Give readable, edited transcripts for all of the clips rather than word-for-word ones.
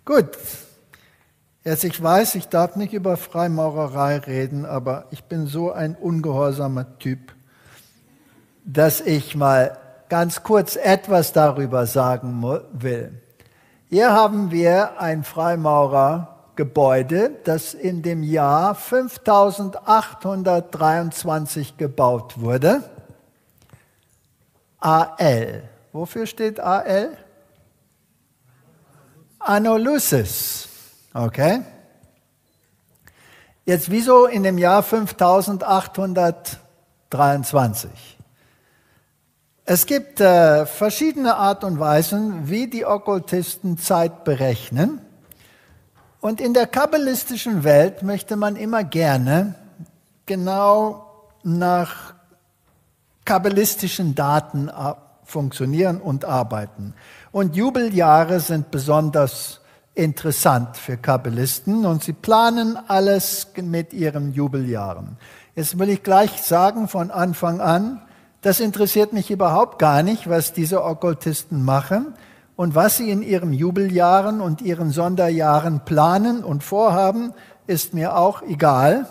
Gut, jetzt ich weiß, ich darf nicht über Freimaurerei reden, aber ich bin so ein ungehorsamer Typ, dass ich mal ganz kurz etwas darüber sagen will. Hier haben wir ein Freimaurergebäude, das in dem Jahr 5823 gebaut wurde. AL. Wofür steht AL? Anno Lucis. Okay. Jetzt wieso in dem Jahr 5823? Es gibt verschiedene Art und Weisen, wie die Okkultisten Zeit berechnen. Und in der kabbalistischen Welt möchte man immer gerne genau nach kabbalistischen Daten funktionieren und arbeiten. Und Jubeljahre sind besonders interessant für Kabbalisten und sie planen alles mit ihren Jubeljahren. Jetzt will ich gleich sagen von Anfang an, das interessiert mich überhaupt gar nicht, was diese Okkultisten machen und was sie in ihren Jubeljahren und ihren Sonderjahren planen und vorhaben, ist mir auch egal.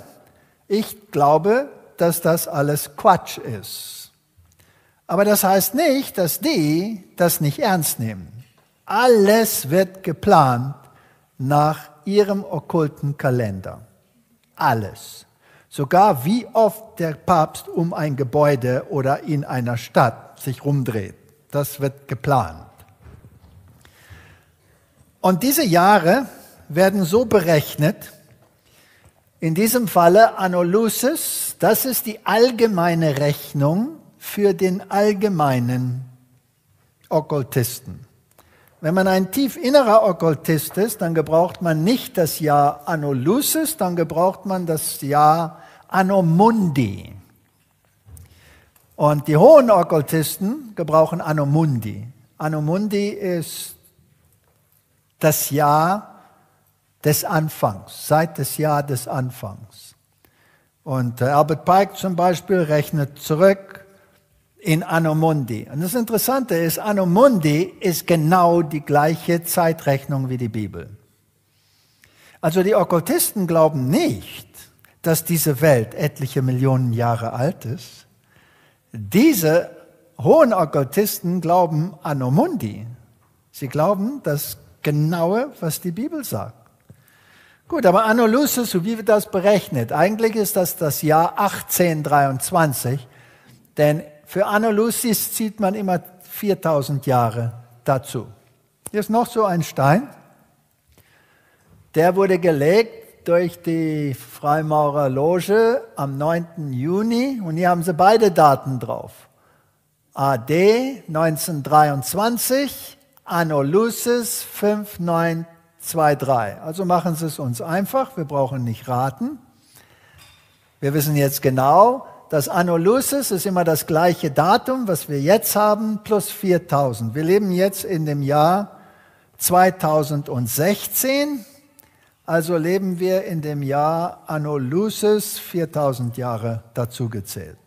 Ich glaube, dass das alles Quatsch ist. Aber das heißt nicht, dass die das nicht ernst nehmen. Alles wird geplant nach ihrem okkulten Kalender. Alles. Sogar wie oft der Papst um ein Gebäude oder in einer Stadt sich rumdreht. Das wird geplant. Und diese Jahre werden so berechnet, in diesem Falle Anno Lucis, das ist die allgemeine Rechnung für den allgemeinen Okkultisten. Wenn man ein tief innerer Okkultist ist, dann gebraucht man nicht das Jahr Anno Lucis, dann gebraucht man das Jahr Anno Mundi. Und die hohen Okkultisten gebrauchen Anno Mundi. Anno Mundi ist das Jahr des Anfangs, seit das Jahr des Anfangs. Und Albert Pike zum Beispiel rechnet zurück in Anno Mundi. Und das Interessante ist, Anno Mundi ist genau die gleiche Zeitrechnung wie die Bibel. Also die Okkultisten glauben nicht, dass diese Welt etliche Millionen Jahre alt ist. Diese hohen Okkultisten glauben Anno Mundi. Sie glauben das Genaue, was die Bibel sagt. Gut, aber Anno Lucis, so wie wird das berechnet? Eigentlich ist das Jahr 1823, denn für Anno Lucis zieht man immer 4000 Jahre dazu. Hier ist noch so ein Stein. Der wurde gelegt durch die Freimaurerloge am 9. Juni und hier haben sie beide Daten drauf. AD 1923, Anno Lucis 5923. Also machen Sie es uns einfach, wir brauchen nicht raten. Wir wissen jetzt genau, das Anno Lucis ist immer das gleiche Datum, was wir jetzt haben, plus 4000. Wir leben jetzt in dem Jahr 2016, also leben wir in dem Jahr Anno Lucis 4000 Jahre dazu gezählt.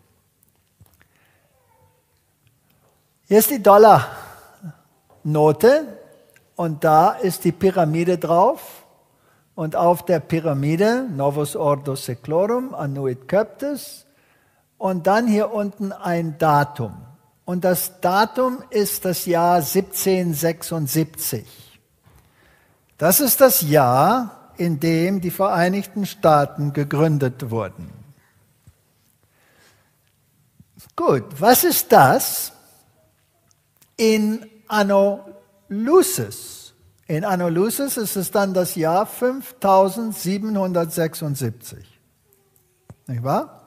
Hier ist die Dollarnote und da ist die Pyramide drauf. Und auf der Pyramide, Novus Ordo Seclorum, Annuit Coeptis, und dann hier unten ein Datum. Und das Datum ist das Jahr 1776. Das ist das Jahr, in dem die Vereinigten Staaten gegründet wurden. Gut, was ist das in Anno Lucis? In Anno Lucis ist es dann das Jahr 5776. Nicht wahr?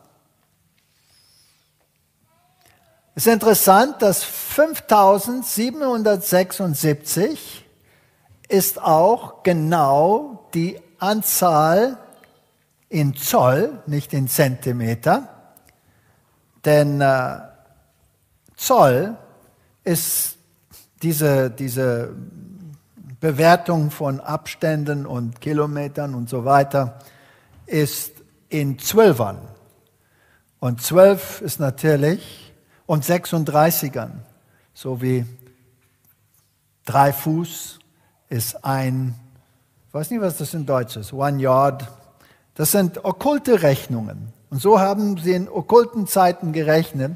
Es ist interessant, dass 5776 ist auch genau die Anzahl in Zoll, nicht in Zentimeter, denn Zoll ist diese Bewertung von Abständen und Kilometern und so weiter, ist in Zwölfern. Und 12 ist natürlich und 36ern, so wie 3 Fuß ist 1 Ich weiß nicht, was das in Deutsch ist. One Yard. Das sind okkulte Rechnungen. Und so haben sie in okkulten Zeiten gerechnet.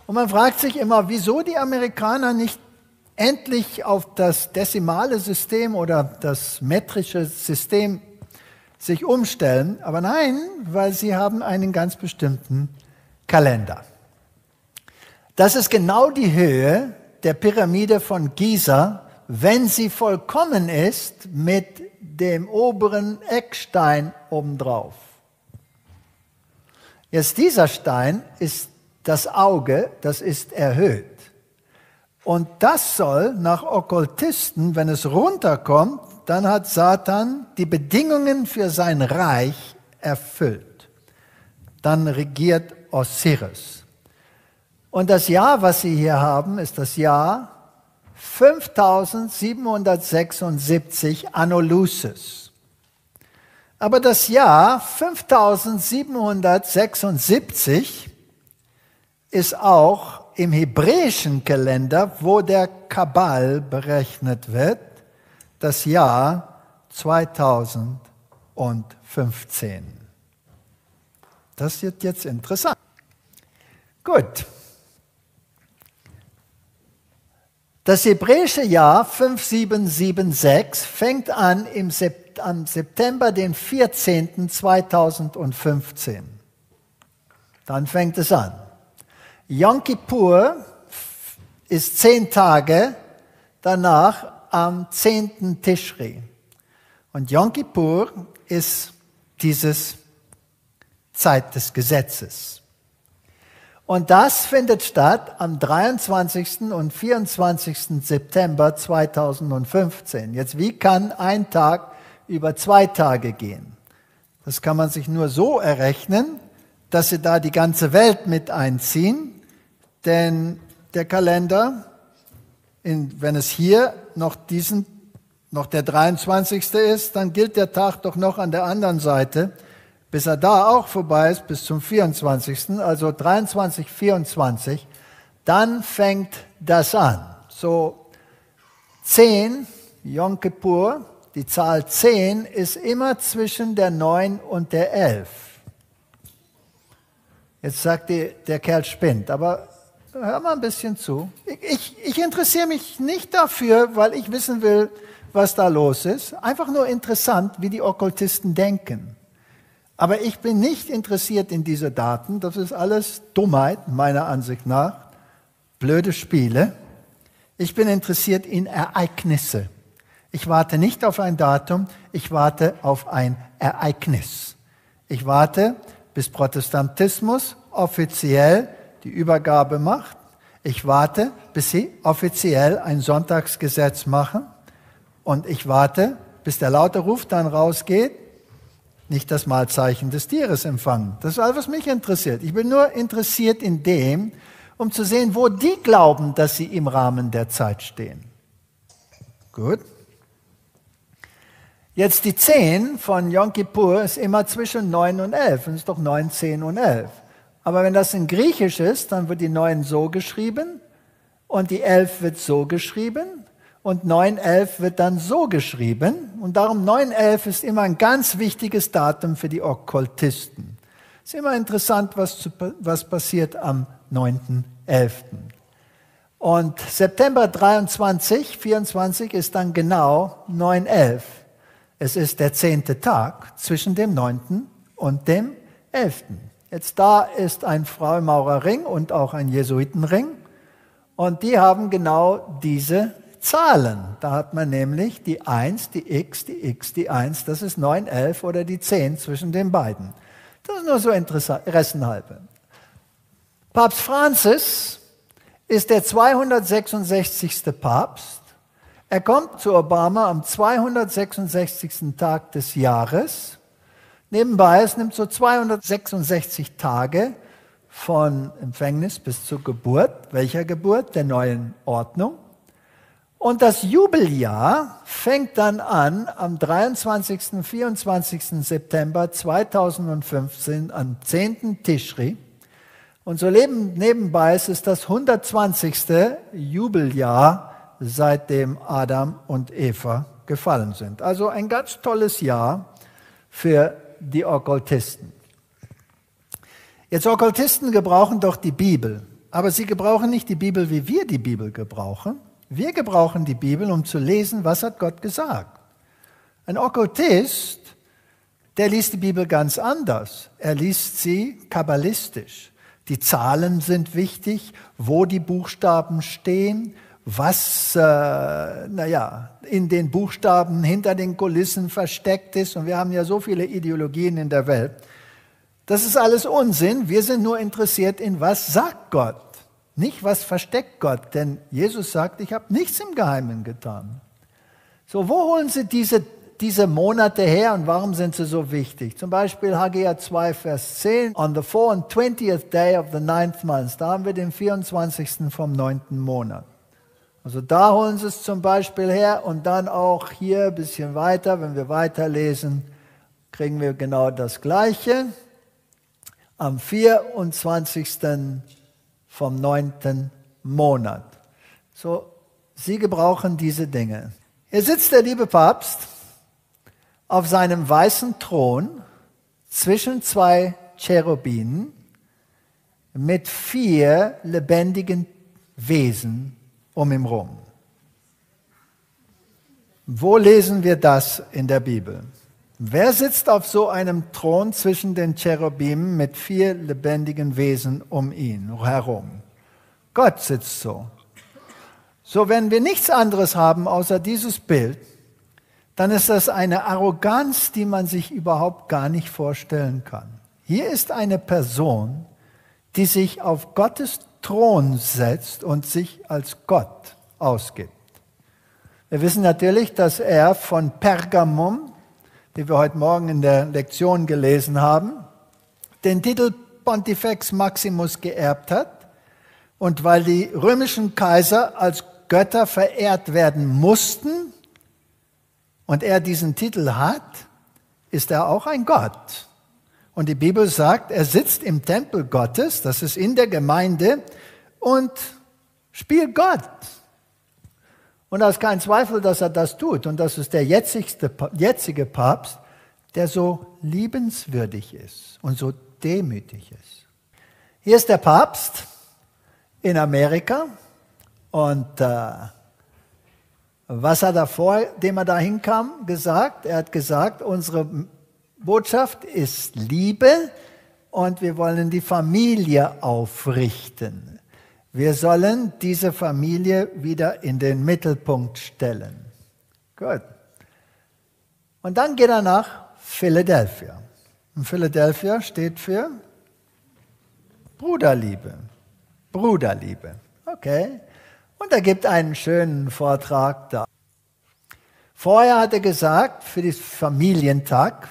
Und man fragt sich immer, wieso die Amerikaner nicht endlich auf das dezimale System oder das metrische System sich umstellen. Aber nein, weil sie haben einen ganz bestimmten Kalender. Das ist genau die Höhe der Pyramide von Giza, wenn sie vollkommen ist mit dem oberen Eckstein obendrauf. Jetzt dieser Stein ist das Auge, das ist erhöht. Und das soll nach Okkultisten, wenn es runterkommt, dann hat Satan die Bedingungen für sein Reich erfüllt. Dann regiert Osiris. Und das Jahr, was Sie hier haben, ist das Jahr 5776 Anno Lucis. Aber das Jahr 5776 ist auch im hebräischen Kalender, wo der Kabal berechnet wird, das Jahr 2015. Das wird jetzt interessant. Gut. Das hebräische Jahr 5776 fängt an am September den 14. 2015. Dann fängt es an. Yom Kippur ist 10 Tage danach am 10. Tischri. Und Yom Kippur ist dieses Zeit des Gesetzes. Und das findet statt am 23. und 24. September 2015. Jetzt, wie kann ein Tag über 2 Tage gehen? Das kann man sich nur so errechnen, dass Sie da die ganze Welt mit einziehen, denn der Kalender, wenn es hier noch der 23. ist, dann gilt der Tag doch noch an der anderen Seite, bis er da auch vorbei ist, bis zum 24., also 23, 24, dann fängt das an. So 10, Yom Kippur, die Zahl 10 ist immer zwischen der 9 und der 11. Jetzt sagt der Kerl spinnt, aber hör mal ein bisschen zu. Ich interessiere mich nicht dafür, weil ich wissen will, was da los ist. Einfach nur interessant, wie die Okkultisten denken. Aber ich bin nicht interessiert in diese Daten. Das ist alles Dummheit, meiner Ansicht nach. Blöde Spiele. Ich bin interessiert in Ereignisse. Ich warte nicht auf ein Datum, ich warte auf ein Ereignis. Ich warte, bis Protestantismus offiziell die Übergabe macht. Ich warte, bis sie offiziell ein Sonntagsgesetz machen. Und ich warte, bis der laute Ruf dann rausgeht, nicht das Malzeichen des Tieres empfangen. Das ist alles, was mich interessiert. Ich bin nur interessiert in dem, um zu sehen, wo die glauben, dass sie im Rahmen der Zeit stehen. Gut. Jetzt die 10 von Yom Kippur ist immer zwischen 9 und 11. Das ist doch 9, 10 und 11. Aber wenn das in Griechisch ist, dann wird die 9 so geschrieben und die 11 wird so geschrieben. Und 911 wird dann so geschrieben. Und darum 911 ist immer ein ganz wichtiges Datum für die Okkultisten. Es ist immer interessant, was passiert am 9.11. Und September 23, 24 ist dann genau 911. Es ist der 10. Tag zwischen dem 9. und dem 11. Jetzt da ist ein Freimaurerring und auch ein Jesuitenring. Und die haben genau diese Zahlen. Da hat man nämlich die 1, die X, die 1, das ist 9, 11 oder die 10 zwischen den beiden. Das ist nur so interessenhalber. Papst Franzis ist der 266. Papst. Er kommt zu Obama am 266. Tag des Jahres. Nebenbei, es nimmt so 266 Tage von Empfängnis bis zur Geburt. Welcher Geburt? Der neuen Ordnung. Und das Jubeljahr fängt dann an am 23. 24. September 2015 am 10. Tischri. Und so nebenbei ist es das 120. Jubeljahr, seitdem Adam und Eva gefallen sind. Also ein ganz tolles Jahr für die Okkultisten. Jetzt, Okkultisten gebrauchen doch die Bibel, aber sie gebrauchen nicht die Bibel, wie wir die Bibel gebrauchen. Wir gebrauchen die Bibel, um zu lesen, was hat Gott gesagt. Ein Okkultist, der liest die Bibel ganz anders. Er liest sie kabbalistisch. Die Zahlen sind wichtig, wo die Buchstaben stehen, was in den Buchstaben hinter den Kulissen versteckt ist. Und wir haben ja so viele Ideologien in der Welt. Das ist alles Unsinn. Wir sind nur interessiert in, was sagt Gott, nicht was versteckt Gott. Denn Jesus sagt, ich habe nichts im Geheimen getan. So, wo holen Sie diese Monate her und warum sind sie so wichtig? Zum Beispiel Haggai 2, Vers 10. On the 4th and 20th day of the 9th month. Da haben wir den 24. vom 9. Monat. Also da holen sie es zum Beispiel her und dann auch hier ein bisschen weiter. Wenn wir weiterlesen, kriegen wir genau das Gleiche. Am 24. vom 9. Monat. So, sie gebrauchen diese Dinge. Hier sitzt der liebe Papst auf seinem weißen Thron zwischen zwei Cherubinen mit 4 lebendigen Wesen um ihn rum. Wo lesen wir das in der Bibel? Wer sitzt auf so einem Thron zwischen den Cherubinen mit 4 lebendigen Wesen um ihn herum? Gott sitzt so. So, wenn wir nichts anderes haben außer dieses Bild, dann ist das eine Arroganz, die man sich überhaupt gar nicht vorstellen kann. Hier ist eine Person, die sich auf Gottes Thron setzt und sich als Gott ausgibt. Wir wissen natürlich, dass er von Pergamum, die wir heute Morgen in der Lektion gelesen haben, den Titel Pontifex Maximus geerbt hat. Und weil die römischen Kaiser als Götter verehrt werden mussten, und er diesen Titel hat, ist er auch ein Gott. Und die Bibel sagt, er sitzt im Tempel Gottes, das ist in der Gemeinde, und spielt Gott. Und da ist kein Zweifel, dass er das tut. Und das ist der jetzige Papst, der so liebenswürdig ist und so demütig ist. Hier ist der Papst in Amerika und was hat er vor, dem er da hinkam, gesagt? Er hat gesagt, unsere Botschaft ist Liebe und wir wollen die Familie aufrichten. Wir sollen diese Familie wieder in den Mittelpunkt stellen. Gut. Und dann geht er nach Philadelphia. Und Philadelphia steht für Bruderliebe. Bruderliebe. Okay. Und er gibt einen schönen Vortrag da. Vorher hat er gesagt, für den Familientag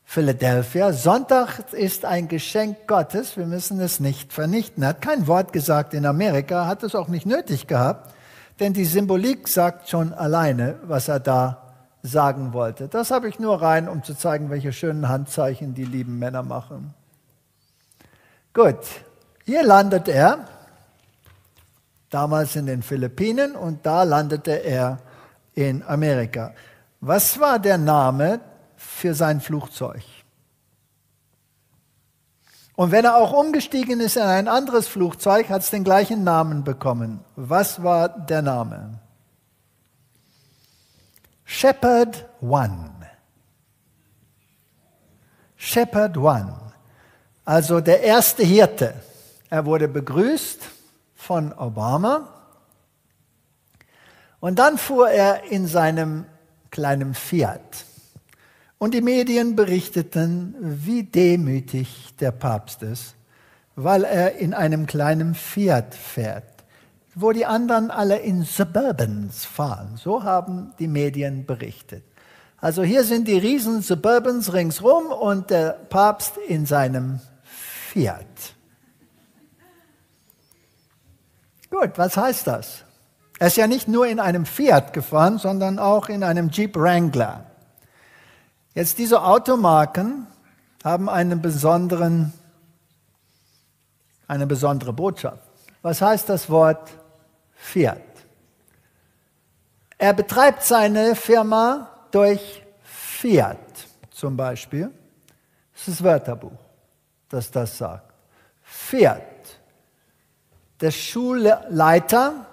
Philadelphia, Sonntag ist ein Geschenk Gottes, wir müssen es nicht vernichten. Er hat kein Wort gesagt in Amerika, hat es auch nicht nötig gehabt, denn die Symbolik sagt schon alleine, was er da sagen wollte. Das habe ich nur rein, um zu zeigen, welche schönen Handzeichen die lieben Männer machen. Gut, hier landet er. Damals in den Philippinen und da landete er in Amerika. Was war der Name für sein Flugzeug? Und wenn er auch umgestiegen ist in ein anderes Flugzeug, hat es den gleichen Namen bekommen. Was war der Name? Shepherd One. Shepherd One. Also der erste Hirte. Er wurde begrüßt von Obama. Und dann fuhr er in seinem kleinen Fiat. Und die Medien berichteten, wie demütig der Papst ist, weil er in einem kleinen Fiat fährt, wo die anderen alle in Suburbans fahren. So haben die Medien berichtet. Also hier sind die riesen Suburbans ringsrum und der Papst in seinem Fiat. Gut, was heißt das? Er ist ja nicht nur in einem Fiat gefahren, sondern auch in einem Jeep Wrangler. Jetzt diese Automarken haben eine besondere Botschaft. Was heißt das Wort Fiat? Er betreibt seine Firma durch Fiat zum Beispiel. Das ist das Wörterbuch, das das sagt. Fiat. Der Schulleiter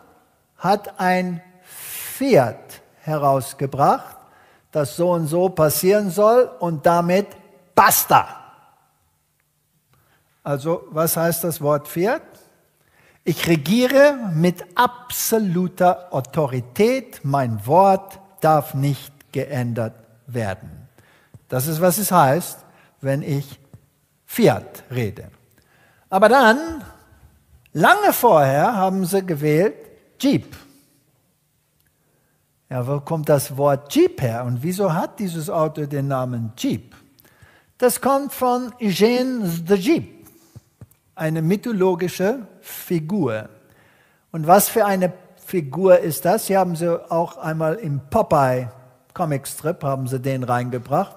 hat ein Fiat herausgebracht, das so und so passieren soll und damit basta. Also, was heißt das Wort Fiat? Ich regiere mit absoluter Autorität. Mein Wort darf nicht geändert werden. Das ist, was es heißt, wenn ich Fiat rede. Aber dann, lange vorher, haben sie gewählt Jeep. Ja, wo kommt das Wort Jeep her? Und wieso hat dieses Auto den Namen Jeep? Das kommt von Eugene the Jeep, eine mythologische Figur. Und was für eine Figur ist das? Sie haben sie auch einmal im Popeye Comicstrip, haben sie den reingebracht.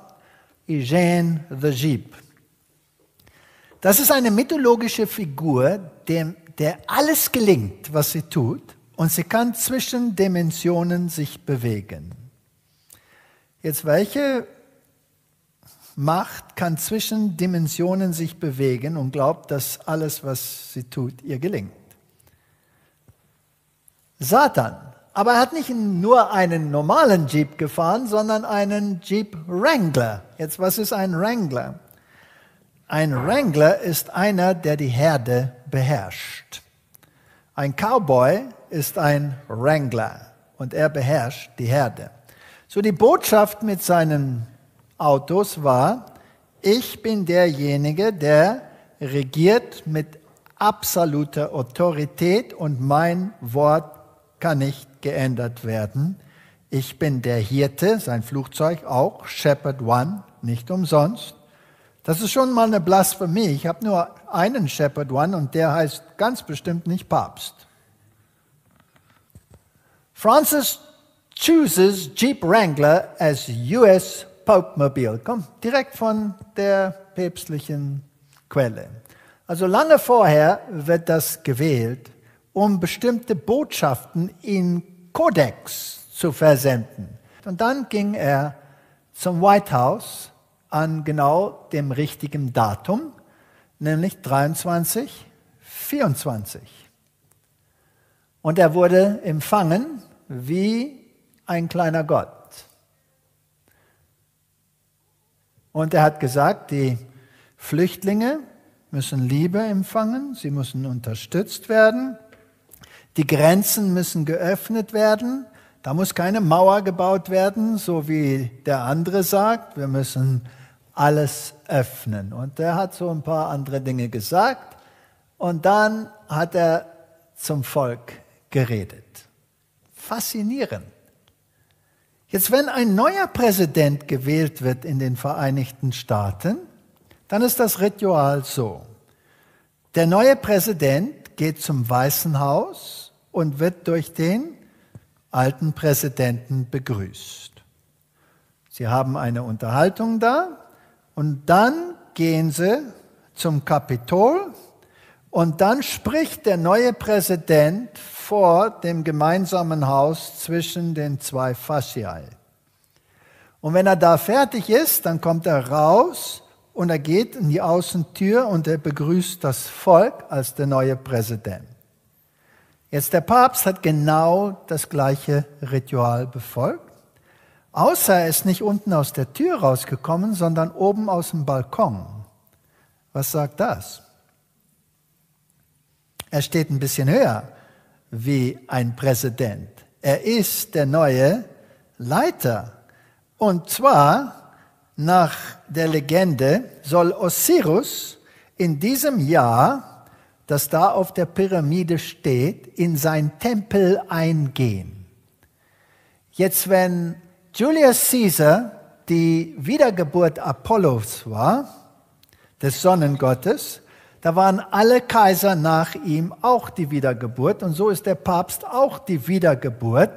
Eugene the Jeep. Das ist eine mythologische Figur, der alles gelingt, was sie tut, und sie kann zwischen Dimensionen sich bewegen. Jetzt, welche Macht kann zwischen Dimensionen sich bewegen und glaubt, dass alles, was sie tut, ihr gelingt? Satan. Aber er hat nicht nur einen normalen Jeep gefahren, sondern einen Jeep Wrangler. Jetzt, was ist ein Wrangler? Ein Wrangler ist einer, der die Herde beherrscht. Ein Cowboy ist ein Wrangler und er beherrscht die Herde. So, die Botschaft mit seinen Autos war: Ich bin derjenige, der regiert mit absoluter Autorität und mein Wort kann nicht geändert werden. Ich bin der Hirte, sein Flugzeug auch, Shepherd One, nicht umsonst. Das ist schon mal eine Blasphemie. Ich habe nur einen Shepherd One und der heißt ganz bestimmt nicht Papst. Francis chooses Jeep Wrangler as US Pope-Mobile. Kommt direkt von der päpstlichen Quelle. Also lange vorher wird das gewählt, um bestimmte Botschaften in Kodex zu versenden. Und dann ging er zum White House an genau dem richtigen Datum, nämlich 23, 24. Und er wurde empfangen wie ein kleiner Gott. Und er hat gesagt, die Flüchtlinge müssen Liebe empfangen, sie müssen unterstützt werden, die Grenzen müssen geöffnet werden, da muss keine Mauer gebaut werden, so wie der andere sagt, wir müssen alles öffnen. Und er hat so ein paar andere Dinge gesagt und dann hat er zum Volk geredet. Faszinierend. Jetzt, wenn ein neuer Präsident gewählt wird in den Vereinigten Staaten, dann ist das Ritual so. Der neue Präsident geht zum Weißen Haus und wird durch den alten Präsidenten begrüßt. Sie haben eine Unterhaltung da und dann gehen sie zum Kapitol und dann spricht der neue Präsident vor dem gemeinsamen Haus zwischen den zwei Fasziae. Und wenn er da fertig ist, dann kommt er raus und er geht in die Außentür und er begrüßt das Volk als der neue Präsident. Jetzt der Papst hat genau das gleiche Ritual befolgt, außer er ist nicht unten aus der Tür rausgekommen, sondern oben aus dem Balkon. Was sagt das? Er steht ein bisschen höher wie ein Präsident. Er ist der neue Leiter. Und zwar, nach der Legende, soll Osiris in diesem Jahr, das da auf der Pyramide steht, in sein Tempel eingehen. Jetzt, wenn Julius Caesar die Wiedergeburt Apollos war, des Sonnengottes, da waren alle Kaiser nach ihm auch die Wiedergeburt und so ist der Papst auch die Wiedergeburt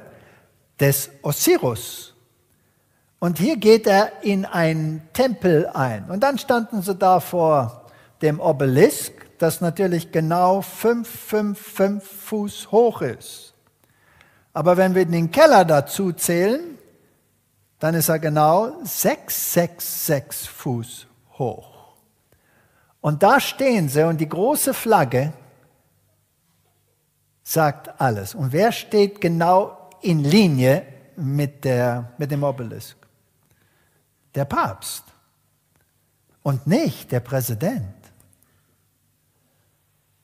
des Osiris. Und hier geht er in einen Tempel ein. Und dann standen sie da vor dem Obelisk, das natürlich genau 5 Fuß hoch ist. Aber wenn wir den Keller dazu zählen, dann ist er genau 666 Fuß hoch. Und da stehen sie und die große Flagge sagt alles. Und wer steht genau in Linie mit dem Obelisk? Der Papst und nicht der Präsident.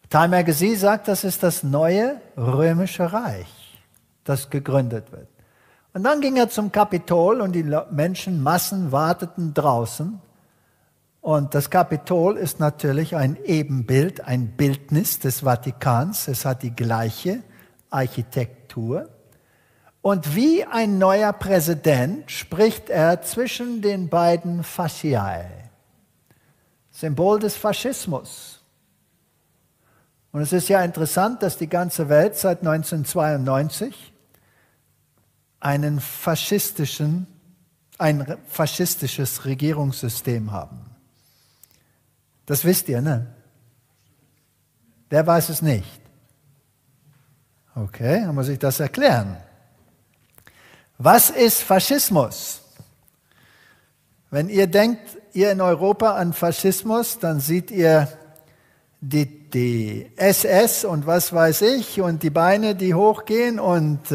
Time Magazine sagt, das ist das neue römische Reich, das gegründet wird. Und dann ging er zum Kapitol und die Menschenmassen warteten draußen. Und das Kapitol ist natürlich ein Ebenbild, ein Bildnis des Vatikans. Es hat die gleiche Architektur. Und wie ein neuer Präsident spricht er zwischen den beiden Fasciae, Symbol des Faschismus. Und es ist ja interessant, dass die ganze Welt seit 1992 ein faschistisches Regierungssystem haben. Das wisst ihr, ne? Wer weiß es nicht? Okay, dann muss ich das erklären. Was ist Faschismus? Wenn ihr denkt, ihr in Europa an Faschismus, dann seht ihr die SS und was weiß ich und die Beine, die hochgehen und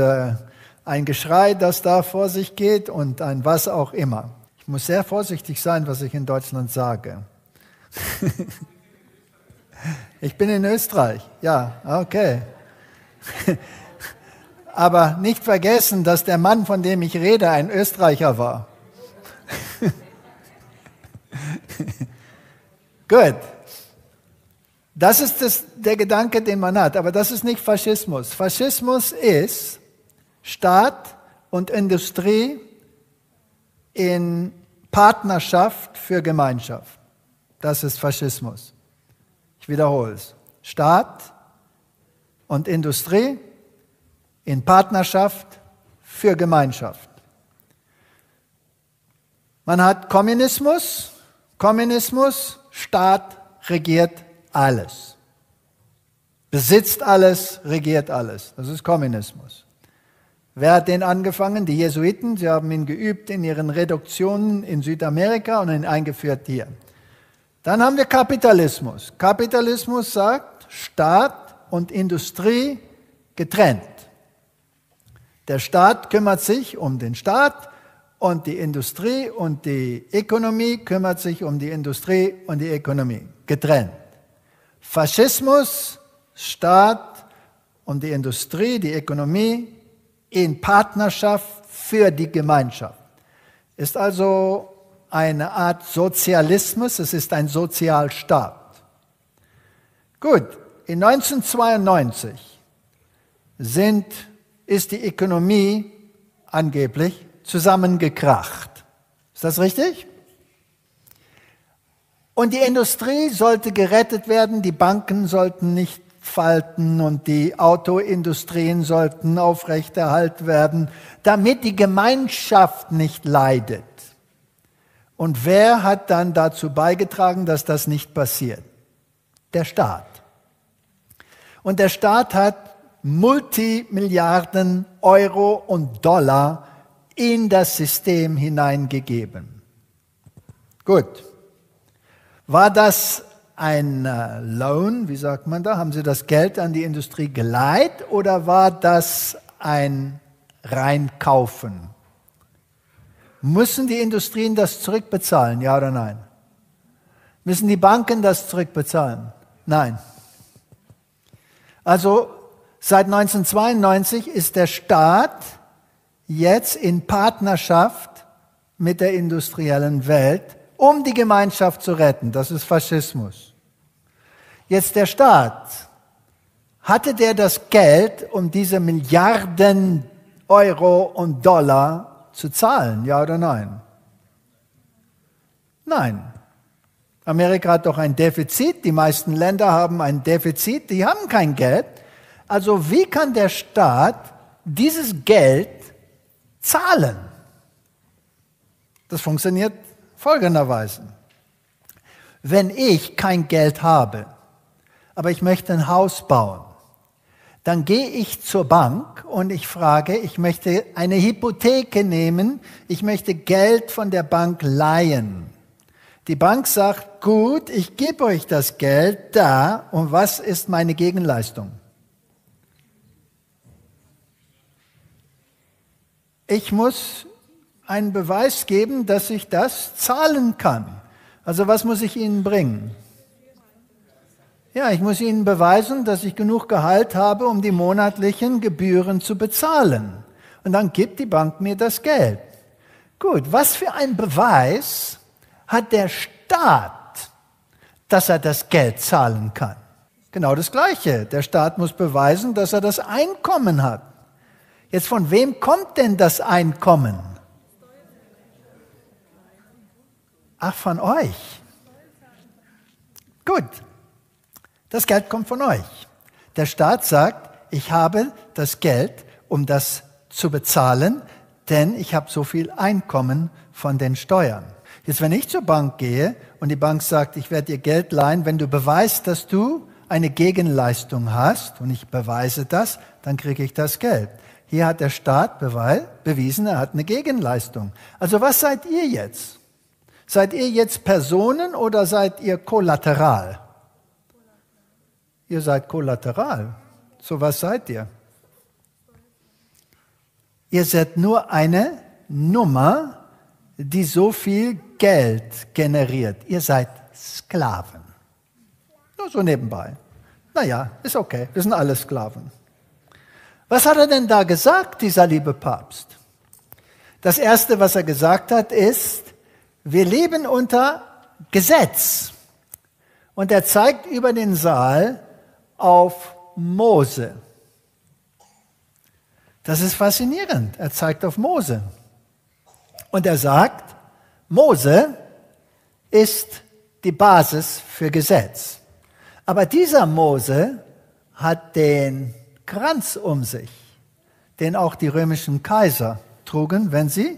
ein Geschrei, das da vor sich geht und ein was auch immer. Ich muss sehr vorsichtig sein, was ich in Deutschland sage. Ich bin in Österreich, ja, okay. Aber nicht vergessen, dass der Mann, von dem ich rede, ein Österreicher war. Gut. Das ist der Gedanke, den man hat. Aber das ist nicht Faschismus. Faschismus ist Staat und Industrie in Partnerschaft für Gemeinschaft. Das ist Faschismus. Ich wiederhole es. Staat und Industrie in Partnerschaft für Gemeinschaft. Man hat Kommunismus. Kommunismus, Staat regiert alles. Besitzt alles, regiert alles. Das ist Kommunismus. Wer hat den angefangen? Die Jesuiten. Sie haben ihn geübt in ihren Reduktionen in Südamerika und ihn eingeführt hier. Dann haben wir Kapitalismus. Kapitalismus sagt, Staat und Industrie getrennt. Der Staat kümmert sich um den Staat und die Industrie und die Ökonomie kümmert sich um die Industrie und die Ökonomie. Getrennt. Faschismus, Staat und die Industrie, die Ökonomie in Partnerschaft für die Gemeinschaft. Ist also eine Art Sozialismus, es ist ein Sozialstaat. Gut, in 1992 ist die Ökonomie angeblich zusammengekracht. Ist das richtig? Und die Industrie sollte gerettet werden, die Banken sollten nicht falten und die Autoindustrien sollten aufrechterhalten werden, damit die Gemeinschaft nicht leidet. Und wer hat dann dazu beigetragen, dass das nicht passiert? Der Staat. Und der Staat hat Multimilliarden Euro und Dollar in das System hineingegeben. Gut. War das ein Loan, wie sagt man da? Haben Sie das Geld an die Industrie geleiht oder war das ein Reinkaufen? Müssen die Industrien das zurückbezahlen, ja oder nein? Müssen die Banken das zurückbezahlen? Nein. Also seit 1992 ist der Staat jetzt in Partnerschaft mit der industriellen Welt, um die Gemeinschaft zu retten. Das ist Faschismus. Jetzt der Staat. Hatte der das Geld, um diese Milliarden Euro und Dollar zu zahlen, ja oder nein? Nein. Amerika hat doch ein Defizit, die meisten Länder haben ein Defizit, die haben kein Geld. Also wie kann der Staat dieses Geld zahlen? Das funktioniert folgenderweise. Wenn ich kein Geld habe, aber ich möchte ein Haus bauen, dann gehe ich zur Bank und ich frage, ich möchte eine Hypothek nehmen, ich möchte Geld von der Bank leihen. Die Bank sagt, gut, ich gebe euch das Geld da, und was ist meine Gegenleistung? Ich muss einen Beweis geben, dass ich das zahlen kann. Also was muss ich Ihnen bringen? Ja, ich muss Ihnen beweisen, dass ich genug Gehalt habe, um die monatlichen Gebühren zu bezahlen. Und dann gibt die Bank mir das Geld. Gut, was für ein Beweis hat der Staat, dass er das Geld zahlen kann? Genau das Gleiche. Der Staat muss beweisen, dass er das Einkommen hat. Jetzt, von wem kommt denn das Einkommen? Ach, von euch. Gut. Das Geld kommt von euch. Der Staat sagt, ich habe das Geld, um das zu bezahlen, denn ich habe so viel Einkommen von den Steuern. Jetzt, wenn ich zur Bank gehe und die Bank sagt, ich werde dir Geld leihen, wenn du beweist, dass du eine Gegenleistung hast, und ich beweise das, dann kriege ich das Geld. Hier hat der Staat bewiesen, er hat eine Gegenleistung. Also was seid ihr jetzt? Seid ihr jetzt Personen oder seid ihr kollateral? Ihr seid kollateral. So was seid ihr? Ihr seid nur eine Nummer, die so viel Geld generiert. Ihr seid Sklaven. Nur so nebenbei. Naja, ist okay, wir sind alle Sklaven. Was hat er denn da gesagt, dieser liebe Papst? Das Erste, was er gesagt hat, ist, wir leben unter Gesetz. Und er zeigt über den Saal auf Mose. Das ist faszinierend. Er zeigt auf Mose. Und er sagt, Mose ist die Basis für Gesetz. Aber dieser Mose hat den Kranz um sich, den auch die römischen Kaiser trugen, wenn sie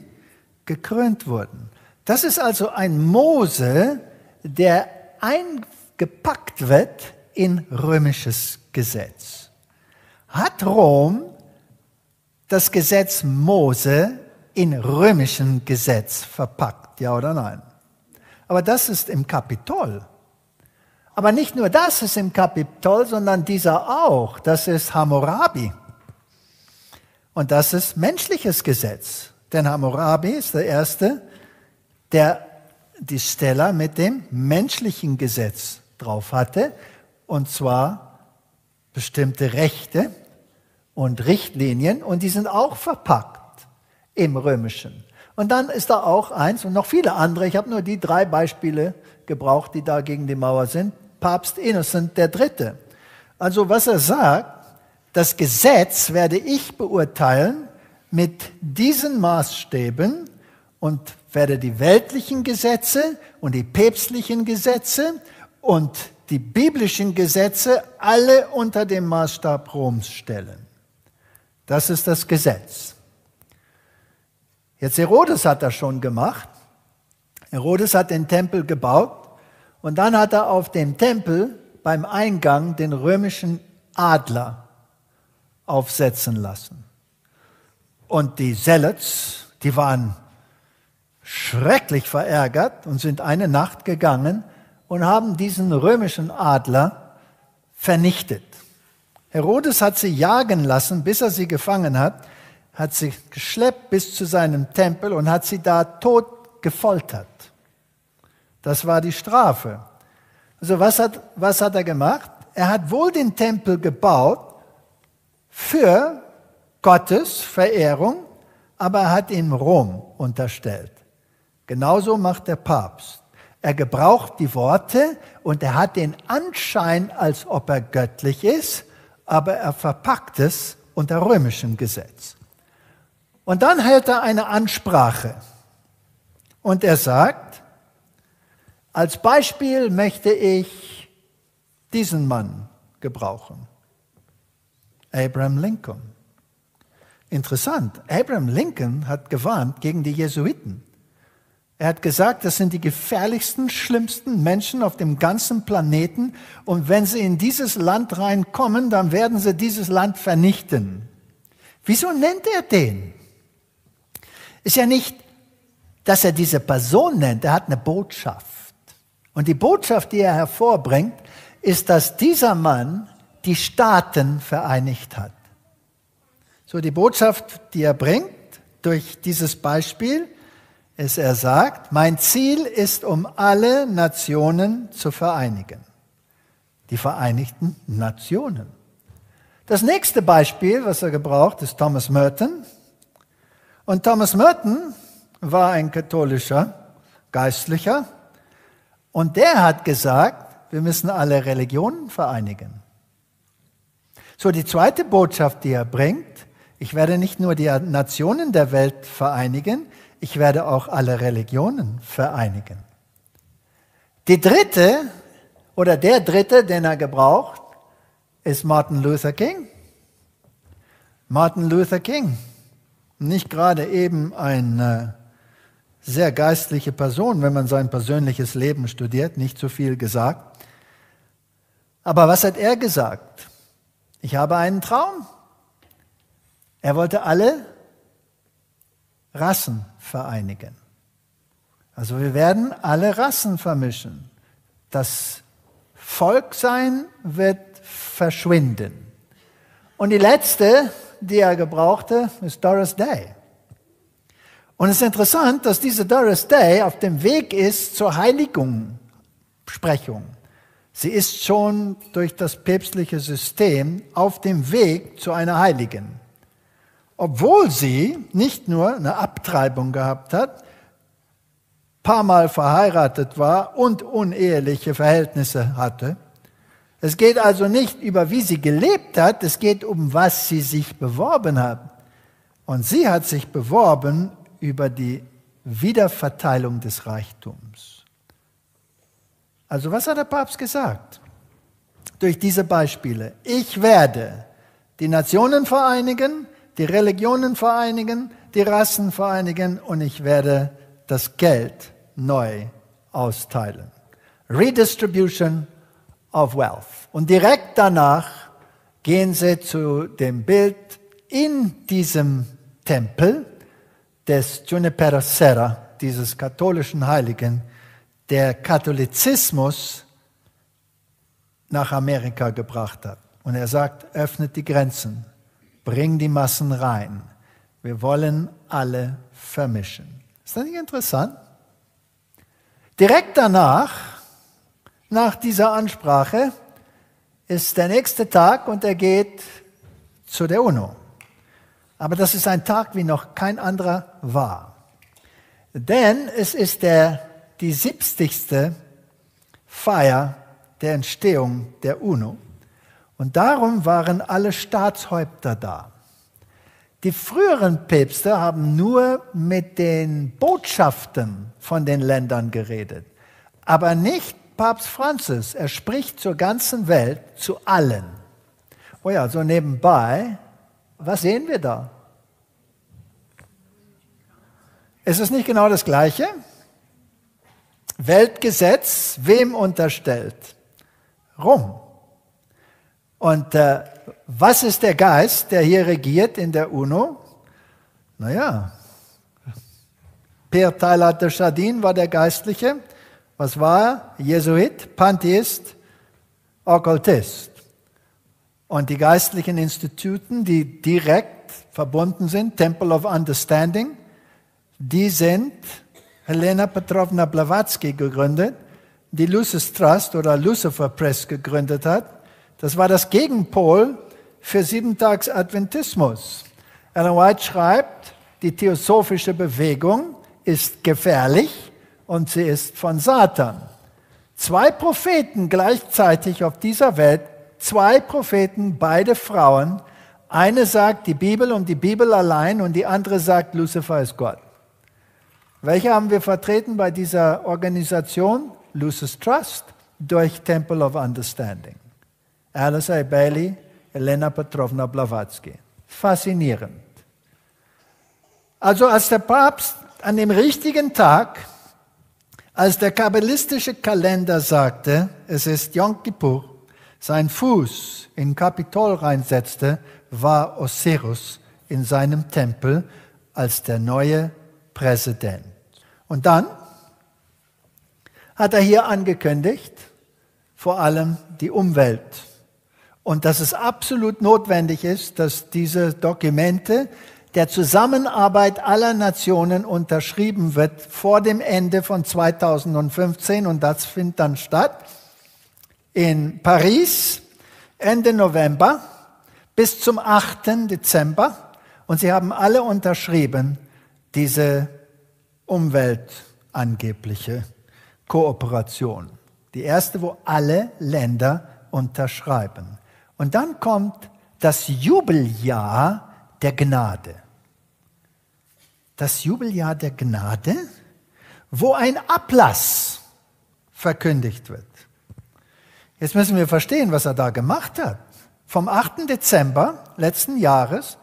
gekrönt wurden. Das ist also ein Mose, der eingepackt wird in römisches Gesetz. Hat Rom das Gesetz Mose in römischen Gesetz verpackt, ja oder nein? Aber das ist im Kapitol. Aber nicht nur das ist im Kapitol, sondern dieser auch. Das ist Hammurabi. Und das ist menschliches Gesetz. Denn Hammurabi ist der Erste, der die Stella mit dem menschlichen Gesetz drauf hatte. Und zwar bestimmte Rechte und Richtlinien. Und die sind auch verpackt im Römischen. Und dann ist da auch eins und noch viele andere. Ich habe nur die 3 Beispiele gebraucht, die da gegen die Mauer sind. Papst Innocent III. Also was er sagt, das Gesetz werde ich beurteilen mit diesen Maßstäben und werde die weltlichen Gesetze und die päpstlichen Gesetze und die biblischen Gesetze alle unter dem Maßstab Roms stellen. Das ist das Gesetz. Jetzt Herodes hat das schon gemacht. Herodes hat den Tempel gebaut und dann hat er auf dem Tempel beim Eingang den römischen Adler aufsetzen lassen. Und die Zealots, die waren schrecklich verärgert und sind eine Nacht gegangen und haben diesen römischen Adler vernichtet. Herodes hat sie jagen lassen, bis er sie gefangen hat sie geschleppt bis zu seinem Tempel und hat sie da tot gefoltert. Das war die Strafe. Also was hat er gemacht? Er hat wohl den Tempel gebaut für Gottes Verehrung, aber er hat ihm Rom unterstellt. Genauso macht der Papst. Er gebraucht die Worte und er hat den Anschein, als ob er göttlich ist, aber er verpackt es unter römischem Gesetz. Und dann hält er eine Ansprache und er sagt, als Beispiel möchte ich diesen Mann gebrauchen. Abraham Lincoln. Interessant, Abraham Lincoln hat gewarnt gegen die Jesuiten. Er hat gesagt, das sind die gefährlichsten, schlimmsten Menschen auf dem ganzen Planeten. Und wenn sie in dieses Land reinkommen, dann werden sie dieses Land vernichten. Wieso nennt er den? Ist ja nicht, dass er diese Person nennt. Er hat eine Botschaft. Und die Botschaft, die er hervorbringt, ist, dass dieser Mann die Staaten vereinigt hat. So, die Botschaft, die er bringt durch dieses Beispiel, ist, er sagt, mein Ziel ist, um alle Nationen zu vereinigen. Die Vereinigten Nationen. Das nächste Beispiel, was er gebraucht, ist Thomas Merton. Und Thomas Merton war ein katholischer Geistlicher. Und der hat gesagt, wir müssen alle Religionen vereinigen. So, die zweite Botschaft, die er bringt, ich werde nicht nur die Nationen der Welt vereinigen, ich werde auch alle Religionen vereinigen. Die dritte oder der dritte, den er gebraucht, ist Martin Luther King. Martin Luther King, nicht gerade eben eine sehr geistliche Person, wenn man sein persönliches Leben studiert, nicht so viel gesagt. Aber was hat er gesagt? Ich habe einen Traum. Er wollte alle Rassen vereinigen. Also wir werden alle Rassen vermischen. Das Volksein wird verschwinden. Und die letzte, die er gebrauchte, ist Doris Day. Und es ist interessant, dass diese Doris Day auf dem Weg ist zur Heiligungssprechung. Sie ist schon durch das päpstliche System auf dem Weg zu einer Heiligen. Obwohl sie nicht nur eine Abtreibung gehabt hat, paar Mal verheiratet war und uneheliche Verhältnisse hatte. Es geht also nicht über, wie sie gelebt hat, es geht um, was sie sich beworben hat. Und sie hat sich beworben über die Wiederverteilung des Reichtums. Also was hat der Papst gesagt? Durch diese Beispiele. Ich werde die Nationen vereinigen, die Religionen vereinigen, die Rassen vereinigen und ich werde das Geld neu austeilen. Redistribution of wealth. Und direkt danach gehen sie zu dem Bild in diesem Tempel des Junipero Serra, dieses katholischen Heiligen, der Katholizismus nach Amerika gebracht hat. Und er sagt, öffnet die Grenzen, bring die Massen rein. Wir wollen alle vermischen. Ist das nicht interessant? Direkt danach, nach dieser Ansprache, ist der nächste Tag und er geht zu der UNO. Aber das ist ein Tag, wie noch kein anderer war. Denn es ist die 70. Feier der Entstehung der UNO. Und darum waren alle Staatshäupter da. Die früheren Päpste haben nur mit den Botschaften von den Ländern geredet, aber nicht Papst Franzis. Er spricht zur ganzen Welt, zu allen. Oh ja, so nebenbei, was sehen wir da? Ist es nicht genau das Gleiche? Weltgesetz, wem unterstellt? Rom. Und was ist der Geist, der hier regiert in der UNO? Naja, Pierre Teilhard de Chardin war der Geistliche. Was war er? Jesuit, Pantheist, Okkultist. Und die geistlichen Instituten, die direkt verbunden sind, Temple of Understanding, die sind Helena Petrovna Blavatsky gegründet, die Lucis Trust oder Lucifer Press gegründet hat. Das war das Gegenpol für Siebentags-Adventismus. Ellen White schreibt, die theosophische Bewegung ist gefährlich und sie ist von Satan. 2 Propheten gleichzeitig auf dieser Welt, 2 Propheten, beide Frauen. Eine sagt die Bibel und die Bibel allein und die andere sagt, Lucifer ist Gott. Welche haben wir vertreten bei dieser Organisation? Lucis Trust durch Temple of Understanding. Alice A. Bailey, Helena Petrovna Blavatsky. Faszinierend. Also als der Papst an dem richtigen Tag Als der kabbalistische Kalender sagte, es ist Yom Kippur, sein Fuß in Kapitol reinsetzte, war Osiris in seinem Tempel als der neue Präsident. Und dann hat er hier angekündigt, vor allem die Umwelt. Und dass es absolut notwendig ist, dass diese Dokumente der Zusammenarbeit aller Nationen unterschrieben wird vor dem Ende von 2015. Und das findet dann statt in Paris Ende November bis zum 8. Dezember. Und sie haben alle unterschrieben, diese umweltangebliche Kooperation. Die erste, wo alle Länder unterschreiben. Und dann kommt das Jubeljahr der Gnade. Das Jubeljahr der Gnade, wo ein Ablass verkündigt wird. Jetzt müssen wir verstehen, was er da gemacht hat. Vom 8. Dezember letzten Jahres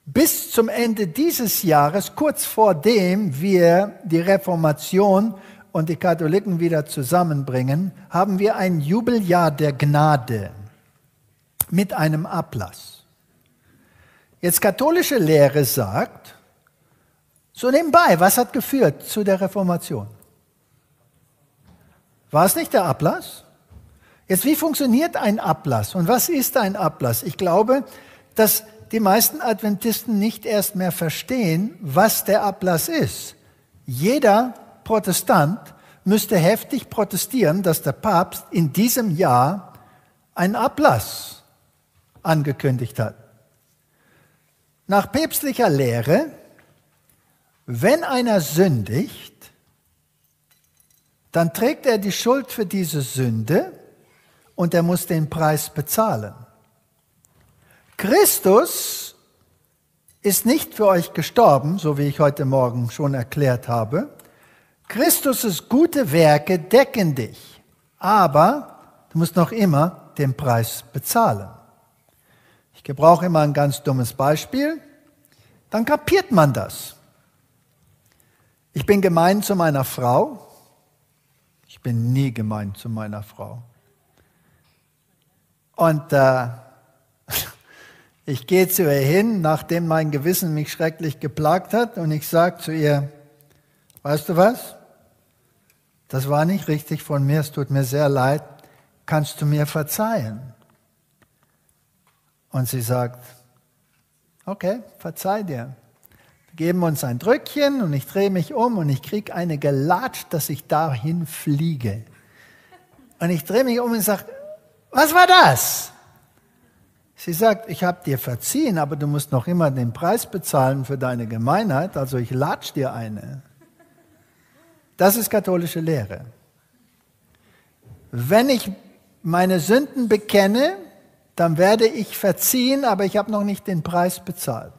bis zum Ende dieses Jahres, kurz vor dem wir die Reformation und die Katholiken wieder zusammenbringen, haben wir ein Jubeljahr der Gnade mit einem Ablass. Jetzt katholische Lehre sagt, so nebenbei, was hat geführt zu der Reformation? War es nicht der Ablass? Jetzt, wie funktioniert ein Ablass und was ist ein Ablass? Ich glaube, dass die meisten Adventisten nicht erst mehr verstehen, was der Ablass ist. Jeder Protestant müsste heftig protestieren, dass der Papst in diesem Jahr einen Ablass angekündigt hat. Nach päpstlicher Lehre, wenn einer sündigt, dann trägt er die Schuld für diese Sünde und er muss den Preis bezahlen. Christus ist nicht für euch gestorben, so wie ich heute Morgen schon erklärt habe. Christus' gute Werke decken dich, aber du musst noch immer den Preis bezahlen. Ich gebrauche immer ein ganz dummes Beispiel, dann kapiert man das. Ich bin gemein zu meiner Frau. Ich bin nie gemein zu meiner Frau. Und ich gehe zu ihr hin, nachdem mein Gewissen mich schrecklich geplagt hat, und ich sage zu ihr, weißt du was? Das war nicht richtig von mir, es tut mir sehr leid. Kannst du mir verzeihen? Und sie sagt, okay, verzeih dir. Wir geben uns ein Drückchen und ich drehe mich um und ich kriege eine gelatscht, dass ich dahin fliege. Und ich drehe mich um und sage, was war das? Sie sagt, ich habe dir verziehen, aber du musst noch immer den Preis bezahlen für deine Gemeinheit, also ich latsch dir eine. Das ist katholische Lehre. Wenn ich meine Sünden bekenne, dann werde ich verziehen, aber ich habe noch nicht den Preis bezahlt.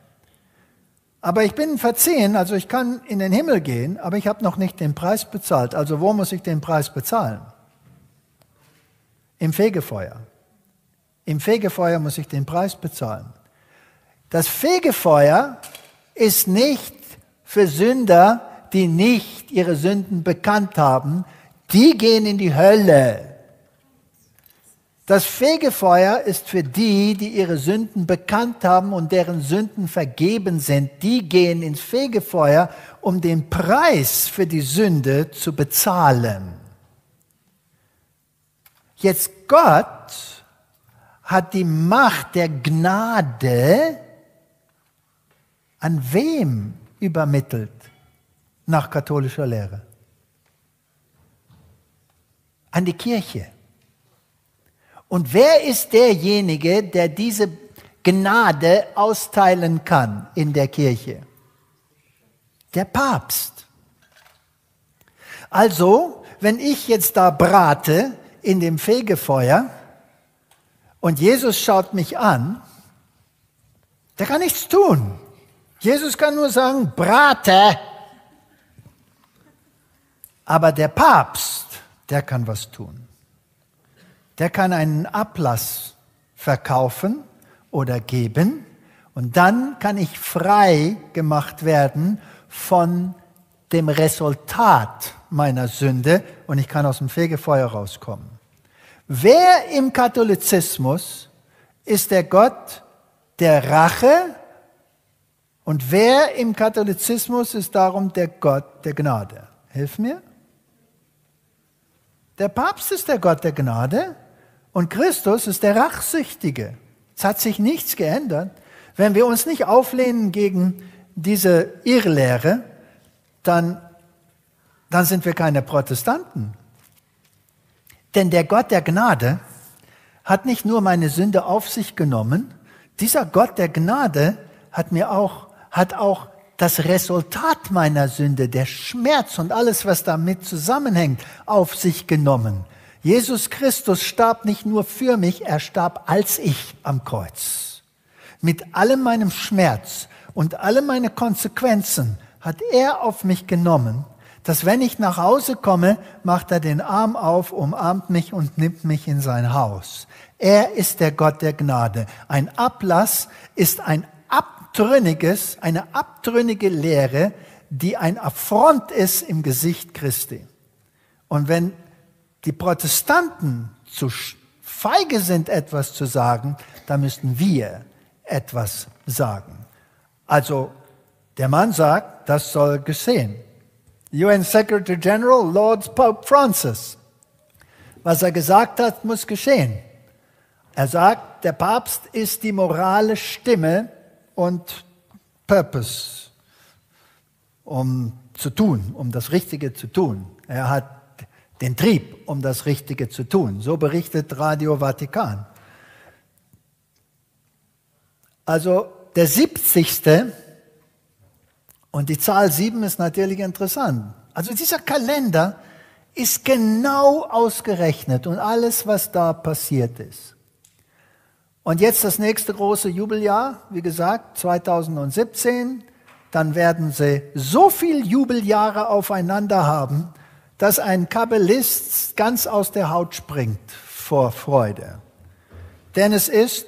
Aber ich bin verziehen, also ich kann in den Himmel gehen, aber ich habe noch nicht den Preis bezahlt. Also wo muss ich den Preis bezahlen? Im Fegefeuer. Im Fegefeuer muss ich den Preis bezahlen. Das Fegefeuer ist nicht für Sünder, die nicht ihre Sünden bekannt haben. Die gehen in die Hölle. Das Fegefeuer ist für die, die ihre Sünden bekannt haben und deren Sünden vergeben sind. Die gehen ins Fegefeuer, um den Preis für die Sünde zu bezahlen. Jetzt Gott hat die Macht der Gnade an wem übermittelt nach katholischer Lehre? An die Kirche. Und wer ist derjenige, der diese Gnade austeilen kann in der Kirche? Der Papst. Also, wenn ich jetzt da brate in dem Fegefeuer und Jesus schaut mich an, der kann nichts tun. Jesus kann nur sagen, brate. Aber der Papst, der kann was tun. Der kann einen Ablass verkaufen oder geben und dann kann ich frei gemacht werden von dem Resultat meiner Sünde und ich kann aus dem Fegefeuer rauskommen. Wer im Katholizismus ist der Gott der Rache und wer im Katholizismus ist darum der Gott der Gnade? Hilf mir. Der Papst ist der Gott der Gnade und Christus ist der Rachsüchtige. Es hat sich nichts geändert. Wenn wir uns nicht auflehnen gegen diese Irrlehre, dann sind wir keine Protestanten. Denn der Gott der Gnade hat nicht nur meine Sünde auf sich genommen, dieser Gott der Gnade hat auch das Resultat meiner Sünde, der Schmerz und alles, was damit zusammenhängt, auf sich genommen. Jesus Christus starb nicht nur für mich, er starb als ich am Kreuz. Mit allem meinem Schmerz und alle meine Konsequenzen hat er auf mich genommen, dass wenn ich nach Hause komme, macht er den Arm auf, umarmt mich und nimmt mich in sein Haus. Er ist der Gott der Gnade. Ein Ablass ist eine abtrünnige Lehre, die ein Affront ist im Gesicht Christi. Und wenn die Protestanten zu feige sind, etwas zu sagen, dann müssten wir etwas sagen. Also der Mann sagt, das soll geschehen. UN Secretary General Lord Pope Francis. Was er gesagt hat, muss geschehen. Er sagt, der Papst ist die morale Stimme und Purpose, um das Richtige zu tun. Er hat den Trieb, um das Richtige zu tun. So berichtet Radio Vatikan. Also der 70. Und die Zahl 7 ist natürlich interessant. Also dieser Kalender ist genau ausgerechnet und alles, was da passiert ist. Und jetzt das nächste große Jubeljahr, wie gesagt, 2017. Dann werden sie so viel Jubeljahre aufeinander haben, dass ein Kabbalist ganz aus der Haut springt vor Freude. Denn es ist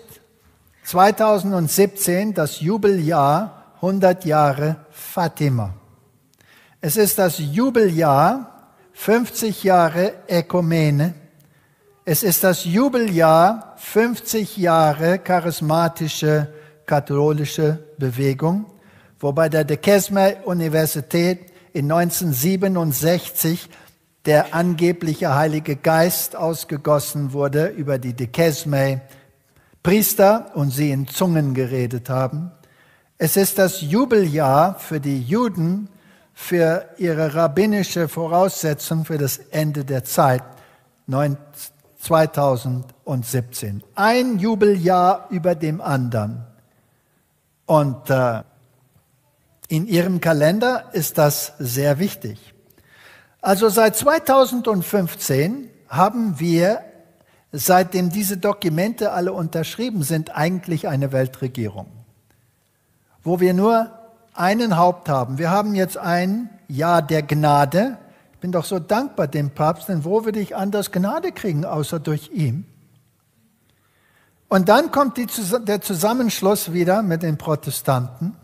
2017 das Jubeljahr 100 Jahre Fatima. Es ist das Jubeljahr 50 Jahre Ökumene. Es ist das Jubeljahr 50 Jahre charismatische katholische Bewegung, wo bei der Duquesne-Universität in 1967 der angebliche Heilige Geist ausgegossen wurde über die Duquesne-Priester und sie in Zungen geredet haben. Es ist das Jubeljahr für die Juden, für ihre rabbinische Voraussetzung für das Ende der Zeit, 2017. Ein Jubeljahr über dem anderen. Und in ihrem Kalender ist das sehr wichtig. Also seit 2015 haben wir, seitdem diese Dokumente alle unterschrieben sind, eigentlich eine Weltregierung, wo wir nur einen Haupt haben. Wir haben jetzt ein Jahr der Gnade. Ich bin doch so dankbar dem Papst, denn wo würde ich anders Gnade kriegen, außer durch ihn? Und dann kommt der Zusammenschluss wieder mit den Protestanten.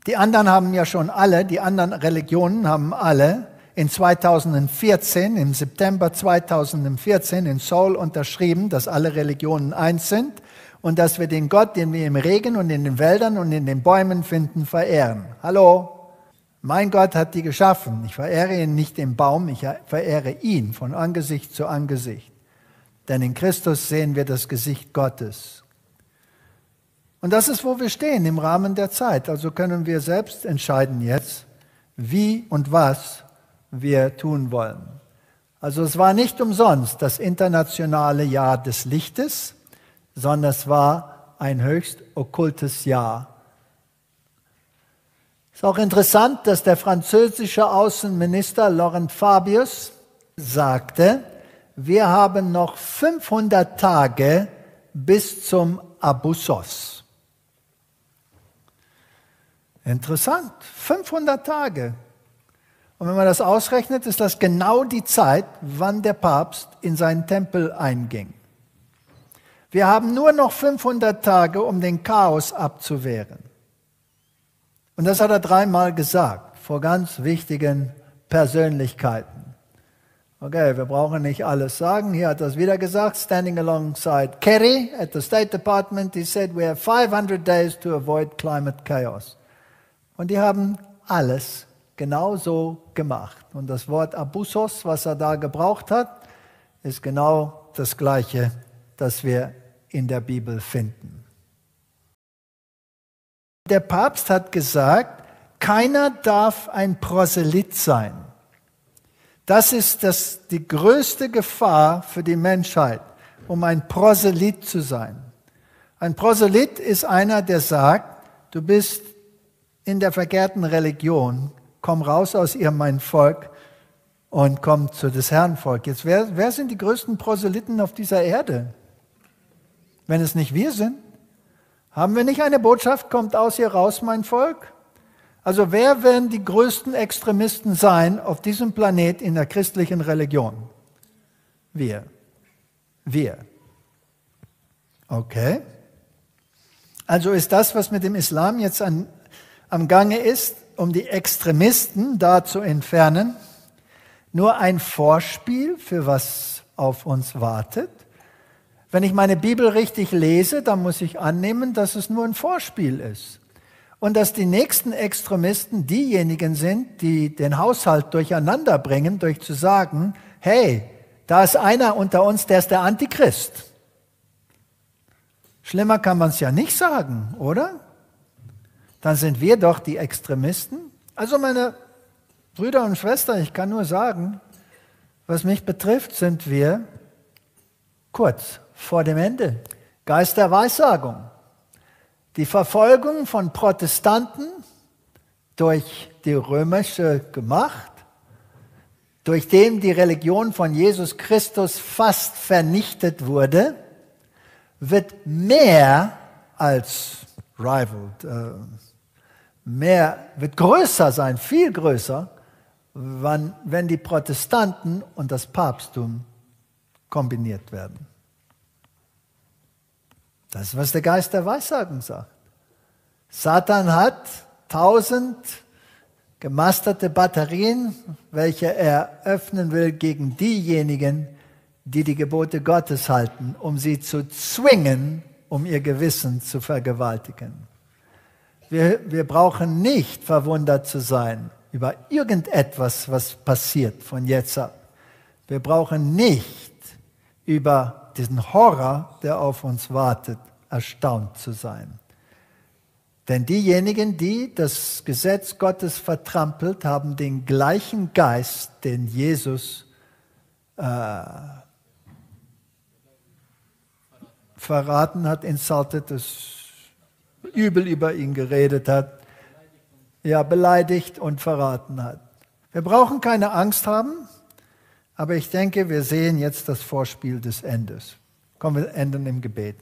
Die anderen haben ja schon alle, die anderen Religionen haben alle in 2014, im September 2014 in Seoul unterschrieben, dass alle Religionen eins sind und dass wir den Gott, den wir im Regen und in den Wäldern und in den Bäumen finden, verehren. Hallo? Mein Gott hat die geschaffen. Ich verehre ihn nicht im Baum, ich verehre ihn von Angesicht zu Angesicht. Denn in Christus sehen wir das Gesicht Gottes. Und das ist, wo wir stehen im Rahmen der Zeit. Also können wir selbst entscheiden jetzt, wie und was wir tun wollen. Also es war nicht umsonst das internationale Jahr des Lichtes, sondern es war ein höchst okkultes Jahr. Es ist auch interessant, dass der französische Außenminister Laurent Fabius sagte, wir haben noch 500 Tage bis zum Abussos. Interessant, 500 Tage. Und wenn man das ausrechnet, ist das genau die Zeit, wann der Papst in seinen Tempel einging. Wir haben nur noch 500 Tage, um den Chaos abzuwehren. Und das hat er 3-mal gesagt, vor ganz wichtigen Persönlichkeiten. Okay, wir brauchen nicht alles sagen. Hier hat das wieder gesagt, standing alongside Kerry at the State Department, he said, we have 500 days to avoid climate chaos. Und die haben alles genau so gemacht. Und das Wort Abusos, was er da gebraucht hat, ist genau das Gleiche, das wir in der Bibel finden. Der Papst hat gesagt, keiner darf ein Proselyt sein. Das ist die größte Gefahr für die Menschheit, um ein Proselyt zu sein. Ein Proselyt ist einer, der sagt, du bist in der verkehrten Religion, komm raus aus ihr, mein Volk, und komm zu des Herrn Volk. Jetzt, wer sind die größten Proselyten auf dieser Erde? Wenn es nicht wir sind? Haben wir nicht eine Botschaft, kommt aus ihr raus, mein Volk? Also wer werden die größten Extremisten sein auf diesem Planet in der christlichen Religion? Wir. Okay. Also ist das, was mit dem Islam jetzt am Gange ist, um die Extremisten da zu entfernen, nur ein Vorspiel für was auf uns wartet? Wenn ich meine Bibel richtig lese, dann muss ich annehmen, dass es nur ein Vorspiel ist. Und dass die nächsten Extremisten diejenigen sind, die den Haushalt durcheinander bringen, durch zu sagen, hey, da ist einer unter uns, der ist der Antichrist. Schlimmer kann man es ja nicht sagen, oder? Dann sind wir doch die Extremisten. Also meine Brüder und Schwestern, ich kann nur sagen, was mich betrifft, sind wir kurz vor dem Ende. Geist der Weissagung. Die Verfolgung von Protestanten durch die römische Macht, durch den die Religion von Jesus Christus fast vernichtet wurde, wird mehr als rivaled, wird größer sein, viel größer, wenn die Protestanten und das Papsttum kombiniert werden. Das ist, was der Geist der Weissagung sagt. Satan hat 1000 gemasterte Batterien, welche er öffnen will gegen diejenigen, die die Gebote Gottes halten, um sie zu zwingen, um ihr Gewissen zu vergewaltigen. Wir brauchen nicht verwundert zu sein über irgendetwas, was passiert von jetzt ab. Wir brauchen nicht über diesen Horror, der auf uns wartet, erstaunt zu sein. Denn diejenigen, die das Gesetz Gottes vertrampelt, haben den gleichen Geist, den Jesus verraten hat, insulted, das übel über ihn geredet hat, ja, beleidigt und verraten hat. Wir brauchen keine Angst haben, aber ich denke, wir sehen jetzt das Vorspiel des Endes. Kommen wir enden im Gebet.